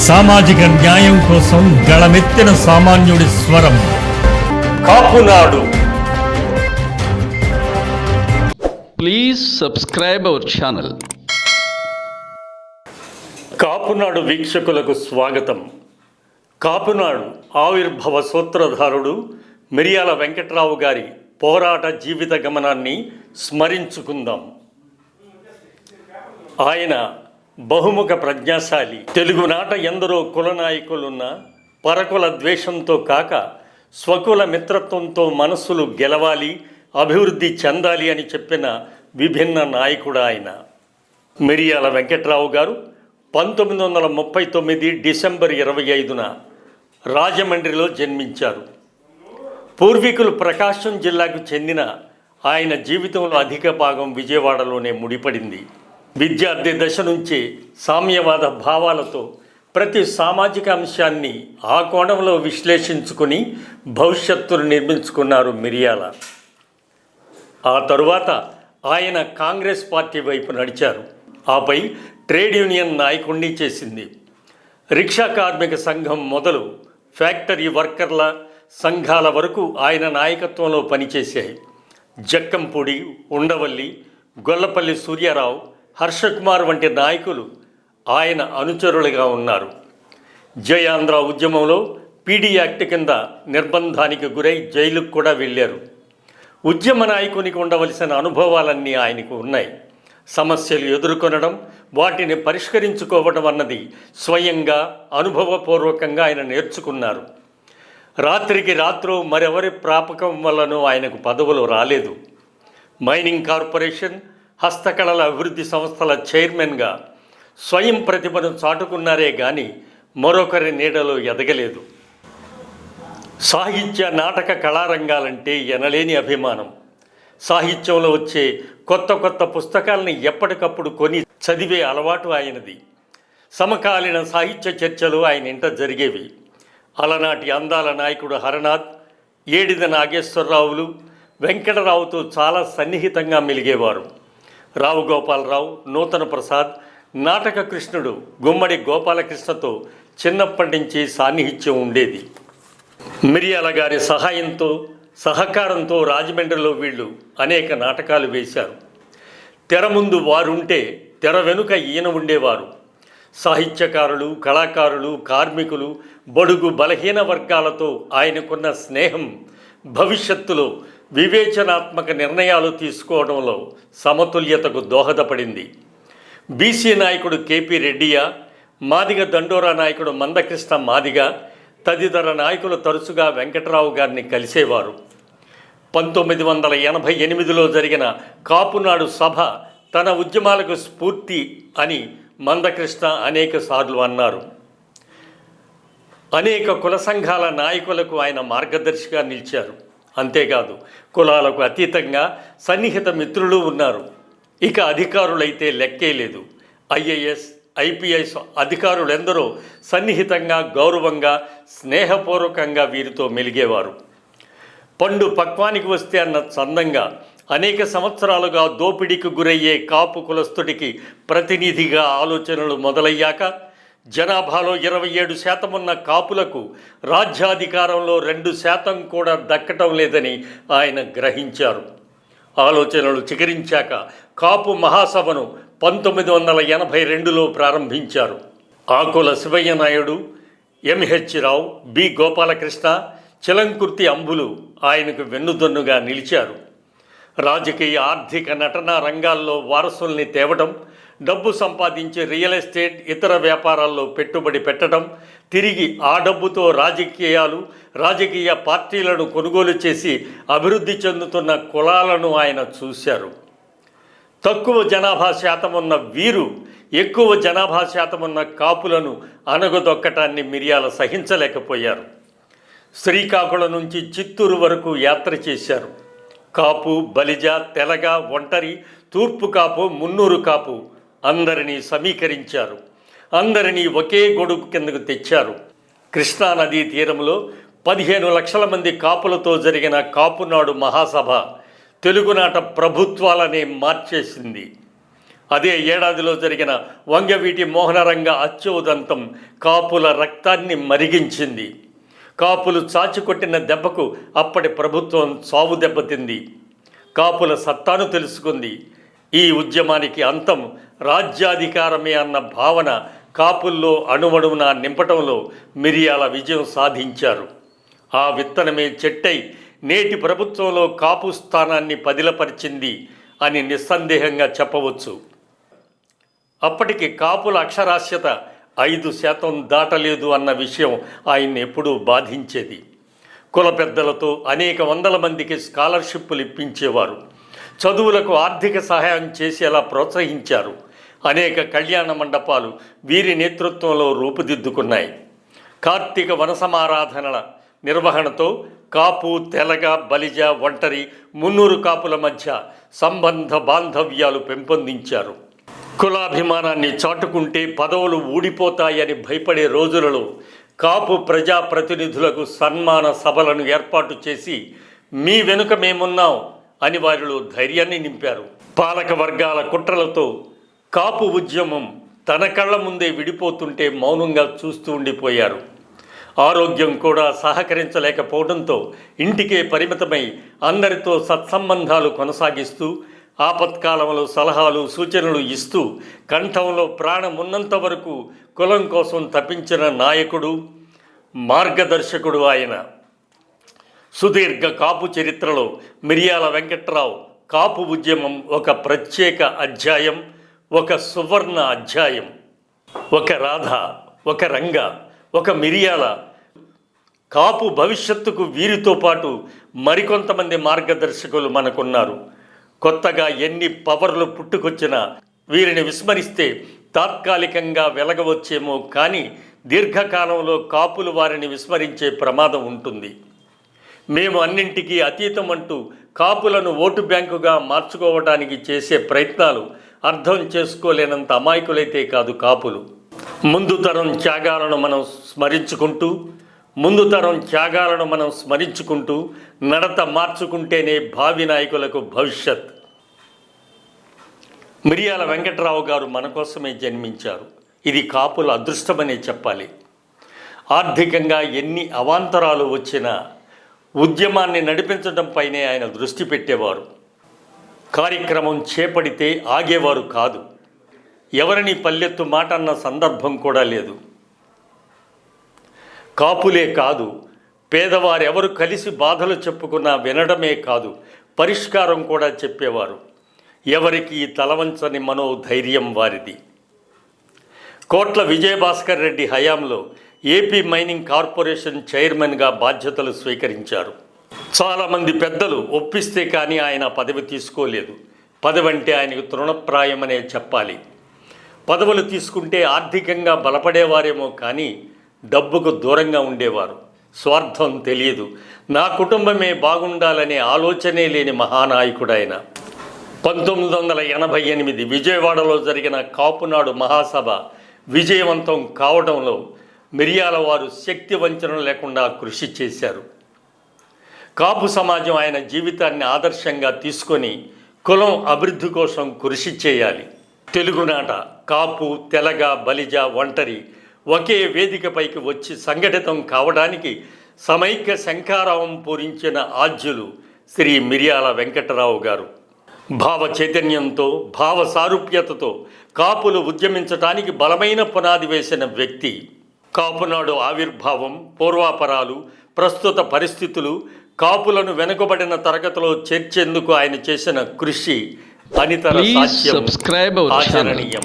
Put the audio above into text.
సామాజిక న్యాయం కోసం గళమెత్తిన సామాన్యుడి స్వరం Kapunadu. Please subscribe our channel. Kapunadu వీక్షకులకు స్వాగతం. కాపునాడు ఆవిర్భవ సూత్రధారుడు మిరియాల వెంకట్రావు గారి పోరాట జీవిత గమనాన్ని స్మరించుకుందాం. ఆయన బహుముఖ ప్రజ్ఞాశాలి. తెలుగునాట ఎందరో కుల నాయకులున్న పరకుల ద్వేషంతో కాక స్వకుల మిత్రత్వంతో మనస్సులు గెలవాలి, అభివృద్ధి చెందాలి అని చెప్పిన విభిన్న నాయకుడు ఆయన. మిరియాల వెంకట్రావు గారు 1939 డిసెంబర్ 25న రాజమండ్రిలో జన్మించారు. పూర్వీకులు ప్రకాశం జిల్లాకు చెందిన ఆయన జీవితంలో అధిక భాగం విజయవాడలోనే ముడిపడింది. విద్యార్థి దశ నుంచి సామ్యవాద భావాలతో ప్రతి సామాజిక అంశాన్ని ఆ కోణంలో విశ్లేషించుకుని భవిష్యత్తును నిర్మించుకున్నారు మిరియాల. ఆ తరువాత ఆయన కాంగ్రెస్ పార్టీ వైపు నడిచారు. ఆపై ట్రేడ్ యూనియన్ నాయకుడిని చేసింది. రిక్షా కార్మిక సంఘం మొదలు ఫ్యాక్టరీ వర్కర్ల సంఘాల వరకు ఆయన నాయకత్వంలో పనిచేశాయి. జక్కంపూడి, ఉండవల్లి, గొల్లపల్లి సూర్యారావు, హర్షకుమార్ వంటి నాయకులు ఆయన అనుచరులుగా ఉన్నారు. జయాంధ్ర ఉద్యమంలో పీడీ యాక్ట్ కింద నిర్బంధానికి గురై జైలుకు కూడా వెళ్ళారు. ఉద్యమ నాయకునికి ఉండవలసిన అనుభవాలన్నీ ఆయనకు ఉన్నాయి. సమస్యలు ఎదుర్కొనడం, వాటిని పరిష్కరించుకోవడం అన్నది స్వయంగా అనుభవపూర్వకంగా ఆయన నేర్చుకున్నారు. రాత్రికి రాత్రో మరెవరి ప్రాపకం వల్లనూ ఆయనకు పదవులు రాలేదు. మైనింగ్ కార్పొరేషన్, హస్తకళల అభివృద్ధి సంస్థల చైర్మన్గా స్వయం ప్రతిభను చాటుకున్నారే కానీ మరొకరి నీడలో ఎదగలేదు. సాహిత్య నాటక కళారంగాలంటే ఎనలేని అభిమానం. సాహిత్యంలో వచ్చే కొత్త కొత్త పుస్తకాలని ఎప్పటికప్పుడు కొని చదివే అలవాటు ఆయనది. సమకాలీన సాహిత్య చర్చలు ఆయన ఇంట జరిగేవి. అలనాటి అందాల నాయకుడు హరనాథ్, ఏడిద నాగేశ్వరరావులు వెంకటరావుతో చాలా సన్నిహితంగా మెలిగేవారు. రావు గోపాలరావు, నూతన ప్రసాద్, నాటక కృష్ణుడు గుమ్మడి గోపాలకృష్ణతో చిన్నప్పటి నుంచి సాన్నిహిత్యం ఉండేది. మిరియాల గారి సహకారంతో రాజమండ్రిలో వీళ్ళు అనేక నాటకాలు వేశారు. తెర ముందు వారుంటే తెర వెనుక ఈయన ఉండేవారు. సాహిత్యకారులు, కళాకారులు, కార్మికులు, బడుగు బలహీన వర్గాలతో ఆయనకున్న స్నేహం భవిష్యత్తులో వివేచనాత్మక నిర్ణయాలు తీసుకోవడంలో సమతుల్యతకు దోహదపడింది. బీసీ నాయకుడు కేపీ రెడ్డియ, మాదిగ దండోరా నాయకుడు మందకృష్ణ మాదిగ తదితర నాయకులు తరచుగా వెంకట్రావు గారిని కలిసేవారు. 1988లో జరిగిన కాపునాడు సభ తన ఉద్యమాలకు స్ఫూర్తి అని మందకృష్ణ అనేక సార్లు అన్నారు. అనేక కుల సంఘాల నాయకులకు ఆయన మార్గదర్శిగా నిలిచారు. అంతేకాదు, కులాలకు అతీతంగా సన్నిహిత మిత్రులు ఉన్నారు. ఇక అధికారులైతే లెక్కే లేదు. ఐఏఎస్, ఐపీఎస్ అధికారులెందరో సన్నిహితంగా, గౌరవంగా, స్నేహపూర్వకంగా వీరితో మెలిగేవారు. పండు పక్వానికి వస్తే అన్న చందంగా అనేక సంవత్సరాలుగా దోపిడీకి గురయ్యే కాపు కులస్తుడికి ప్రతినిధిగా ఆలోచనలు మొదలయ్యాక జనాభాలో 27% ఉన్న కాపులకు రాజ్యాధికారంలో 2% కూడా దక్కటం లేదని ఆయన గ్రహించారు. ఆలోచనలు చిగురించాక కాపు మహాసభను 1982లో ప్రారంభించారు. ఆకుల శివయ్య నాయుడు, ఎంహెచ్ రావు, బి గోపాలకృష్ణ, చిలంకుర్తి అంబులు ఆయనకు వెన్నుదన్నుగా నిలిచారు. రాజకీయ, ఆర్థిక, నటనా రంగాల్లో వారసుల్ని తేవడం, డబ్బు సంపాదించి రియల్ ఎస్టేట్, ఇతర వ్యాపారాల్లో పెట్టుబడి పెట్టడం, తిరిగి ఆ డబ్బుతో రాజకీయ పార్టీలను కొనుగోలు చేసి అభివృద్ధి చెందుతున్న కులాలను ఆయన చూశారు. తక్కువ జనాభా శాతం ఉన్న వీరు ఎక్కువ జనాభా శాతం ఉన్న కాపులను అణగదొక్కటాన్ని మిరియాల సహించలేకపోయారు. శ్రీకాకుళం నుంచి చిత్తూరు వరకు యాత్ర చేశారు. కాపు, బలిజ, తెలగ, ఒంటరి, తూర్పు కాపు, మున్నూరు కాపు అందరినీ సమీకరించారు. అందరినీ ఒకే గొడుగు కిందకు తెచ్చారు. కృష్ణానదీ తీరంలో 15 లక్షల మంది కాపులతో జరిగిన కాపునాడు మహాసభ తెలుగునాట ప్రభుత్వాలనే మార్చేసింది. అదే ఏడాదిలో జరిగిన వంగవీటి మోహనరంగ అత్యోదంతం కాపుల రక్తాన్ని మరిగించింది. కాపులు చాచికొట్టిన దెబ్బకు అప్పటి ప్రభుత్వం చావు దెబ్బతింది. కాపుల సత్తాను తెలుసుకుంది. ఈ ఉద్యమానికి అంతం రాజ్యాధికారమే అన్న భావన కాపుల్లో అణువణువున నింపటంలో మిరియాల విజయం సాధించారు. ఆ విత్తనమే చెట్టై నేటి ప్రభుత్వంలో కాపు స్థానాన్ని పదిలపరిచింది అని నిస్సందేహంగా చెప్పవచ్చు. అప్పటికి కాపుల అక్షరాస్యత 5% దాటలేదు అన్న విషయం ఆయన్ని ఎప్పుడూ బాధించేది. కుల పెద్దలతో అనేక వందల మందికి స్కాలర్షిప్పులు ఇప్పించేవారు. చదువులకు ఆర్థిక సహాయం చేసేలా ప్రోత్సహించారు. అనేక కళ్యాణ మండపాలు వీరి నేతృత్వంలో రూపుదిద్దుకున్నాయి. కార్తీక వనసమారాధనల నిర్వహణతో కాపు, తెలగ, బలిజ, ఒంటరి, మున్నూరు కాపుల మధ్య సంబంధ బాంధవ్యాలు పెంపొందించారు. కులాభిమానాన్ని చాటుకుంటే పదవులు ఊడిపోతాయని భయపడే రోజులలో కాపు ప్రజాప్రతినిధులకు సన్మాన సభలను ఏర్పాటు చేసి మీ వెనుక మేమున్నాం అని వారిలో ధైర్యాన్ని నింపారు. పాలక వర్గాల కుట్రలతో కాపు ఉద్యమం తన కళ్ళ ముందే విడిపోతుంటే మౌనంగా చూస్తూ ఉండిపోయారు. ఆరోగ్యం కూడా సహకరించలేకపోవడంతో ఇంటికే పరిమితమై అందరితో సత్సంబంధాలు కొనసాగిస్తూ ఆపత్కాలంలో సలహాలు సూచనలు ఇస్తూ కంఠంలో ప్రాణం ఉన్నంత వరకు కులం కోసం తప్పించిన నాయకుడు, మార్గదర్శకుడు ఆయన. సుదీర్ఘ కాపు చరిత్రలో మిరియాల వెంకట్రావు కాపు ఉద్యమం ఒక ప్రత్యేక అధ్యాయం, ఒక సువర్ణ అధ్యాయం. ఒక రాధ, ఒక రంగ, ఒక మిరియాల కాపు భవిష్యత్తుకు వీరితో పాటు మరికొంతమంది మార్గదర్శకులు మనకున్నారు. కొత్తగా ఎన్ని పవర్లు పుట్టుకొచ్చినా వీరిని విస్మరిస్తే తాత్కాలికంగా వెలగవచ్చేమో కానీ దీర్ఘకాలంలో కాపులు వారిని విస్మరించే ప్రమాదం ఉంటుంది. మేము అన్నింటికీ అతీతం అంటూ కాపులను ఓటు బ్యాంకుగా మార్చుకోవడానికి చేసే ప్రయత్నాలు అర్థం చేసుకోలేనంత అమాయకులైతే కాదు కాపులు. ముందు తరం త్యాగాలను మనం స్మరించుకుంటూ నడత మార్చుకుంటేనే భావి నాయకులకు భవిష్యత్. మిరియాల వెంకట్రావు గారు మన కోసమే జన్మించారు. ఇది కాపుల అదృష్టమనే చెప్పాలి. ఆర్థికంగా ఎన్ని అవాంతరాలు వచ్చినా ఉద్యమాన్ని నడిపించడంపైనే ఆయన దృష్టి పెట్టేవారు. కార్యక్రమం చేపడితే ఆగేవారు కాదు. ఎవరిని పల్లెత్తు మాట అన్న సందర్భం కూడా లేదు. కాపులే కాదు, పేదవారెవరు కలిసి బాధలు చెప్పుకున్నా వినడమే కాదు, పరిష్కారం కూడా చెప్పేవారు. ఎవరికి తలవంచని మనోధైర్యం వారిది. కోట్ల విజయభాస్కర్ రెడ్డి హయాంలో ఏపీ మైనింగ్ కార్పొరేషన్ చైర్మన్గా బాధ్యతలు స్వీకరించారు. చాలామంది పెద్దలు ఒప్పిస్తే కానీ ఆయన పదవి తీసుకోలేదు. పదవి అంటే ఆయనకు తృణప్రాయమనే చెప్పాలి. పదవులు తీసుకుంటే ఆర్థికంగా బలపడేవారేమో కానీ డబ్బుకు దూరంగా ఉండేవారు. స్వార్థం తెలియదు. నా కుటుంబమే బాగుండాలనే ఆలోచనే లేని మహానాయకుడైన. 1988 విజయవాడలో జరిగిన కాపునాడు మహాసభ విజయవంతం కావడంలో మిరియాల వారు శక్తి వంచన లేకుండా కృషి చేశారు. కాపు సమాజం ఆయన జీవితాన్ని ఆదర్శంగా తీసుకొని కులం అభివృద్ధి కోసం కృషి చేయాలి. తెలుగునాట కాపు, తెలగ, బలిజ, ఒంటరి ఒకే వేదికపైకి వచ్చి సంఘటితం కావడానికి సమైక్య శంఖారావం పూరించిన ఆద్యులు శ్రీ మిరియాల వెంకటరావు గారు. భావ చైతన్యంతో, భావ సారూప్యతతో కాపులు ఉద్యమించటానికి బలమైన పునాది వేసిన వ్యక్తి. కాపునాడు ఆవిర్భావం, పూర్వాపరాలు, ప్రస్తుత పరిస్థితులు, కాపులను వెనుకబడిన తరగతిలో చేర్చేందుకు ఆయన చేసిన కృషి అనితర సాధ్యం, ఆచరణీయం.